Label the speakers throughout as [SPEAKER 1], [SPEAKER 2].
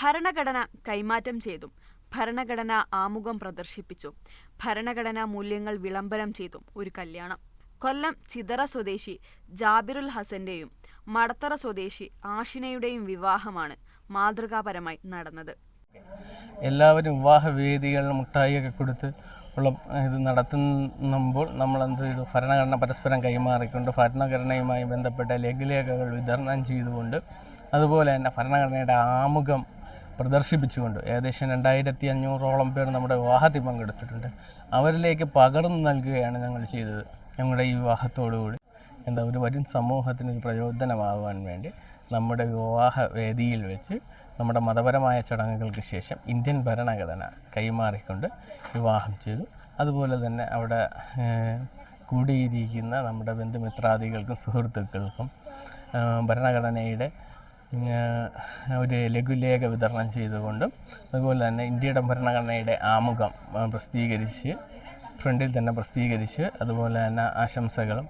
[SPEAKER 1] ഭരണഘടന കൈമാറ്റം ചെയ്തും ഭരണഘടനാ ആമുഖം പ്രദർശിപ്പിച്ചും ഭരണഘടനാ മൂല്യങ്ങൾ വിളംബരം ചെയ്തും ഒരു കല്യാണം. കൊല്ലം ചിതറ സ്വദേശി ജാബിറുൽ ഹസന്റെയും മടത്തറ സ്വദേശി ആഷിനയുടെയും വിവാഹമാണ് മാതൃകാപരമായി നടന്നത്.
[SPEAKER 2] എല്ലാവരും വിവാഹവേദികളിൽ മുട്ടായിയൊക്കെ കൊടുത്ത് ഉള്ള ഇത് നടത്തുമ്പോൾ നമ്മളെന്ത് ചെയ്തു, ഭരണഘടന പരസ്പരം കൈമാറിക്കൊണ്ട് ഭരണഘടനയുമായി ബന്ധപ്പെട്ട ലഘുലേഖകൾ വിതരണം ചെയ്തുകൊണ്ട് അതുപോലെ തന്നെ ഭരണഘടനയുടെ ആമുഖം പ്രദർശിപ്പിച്ചുകൊണ്ട് ഏകദേശം 2500ഓളം പേർ നമ്മുടെ വിവാഹത്തിൽ പങ്കെടുത്തിട്ടുണ്ട്. അവരിലേക്ക് പകർന്നു നൽകുകയാണ് ഞങ്ങൾ ചെയ്തത്. ഞങ്ങളുടെ ഈ വിവാഹത്തോടുകൂടി ഒരു വരും സമൂഹത്തിനൊരു പ്രചോദനമാകുവാൻ വേണ്ടി നമ്മുടെ വിവാഹ വേദിയിൽ വെച്ച് നമ്മുടെ മതപരമായ ചടങ്ങുകൾക്ക് ശേഷം ഇന്ത്യൻ ഭരണഘടന കൈമാറിക്കൊണ്ട് വിവാഹം ചെയ്തു. അതുപോലെ തന്നെ അവിടെ കൂടിയിരിക്കുന്ന നമ്മുടെ ബന്ധുമിത്രാദികൾക്കും സുഹൃത്തുക്കൾക്കും ഭരണഘടനയുടെ ഒരു ലഘുലേഖ വിതരണം ചെയ്തുകൊണ്ടും അതുപോലെ തന്നെ ഇന്ത്യയുടെ ഭരണഘടനയുടെ ആമുഖം പ്രസിദ്ധീകരിച്ച് ഫ്രണ്ടിൽ തന്നെ പ്രസിദ്ധീകരിച്ച് അതുപോലെ തന്നെ ആശംസകളും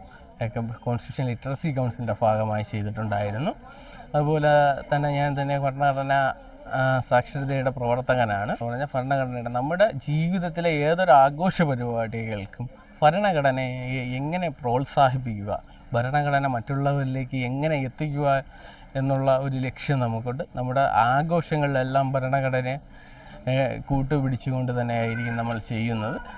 [SPEAKER 2] ഒക്കെ കോൺസ്റ്റിറ്റ്യൂഷൻ ലിറ്ററസി കൗൺസിലിൻ്റെ ഭാഗമായി ചെയ്തിട്ടുണ്ടായിരുന്നു. അതുപോലെ തന്നെ ഞാൻ തന്നെ ഭരണഘടന സാക്ഷരതയുടെ പ്രവർത്തകനാണ്. ഭരണഘടനയുടെ നമ്മുടെ ജീവിതത്തിലെ ഏതൊരു ആഘോഷ പരിപാടികൾക്കും ഭരണഘടനയെ എങ്ങനെ പ്രോത്സാഹിപ്പിക്കുക, ഭരണഘടന മറ്റുള്ളവരിലേക്ക് എങ്ങനെ എത്തിക്കുക എന്നുള്ള ഒരു ലക്ഷ്യം നമുക്കുണ്ട്. നമ്മുടെ ആഘോഷങ്ങളിലെല്ലാം ഭരണഘടനയെ കൂട്ടുപിടിച്ചുകൊണ്ട് തന്നെയായിരിക്കും നമ്മൾ ചെയ്യുന്നത്.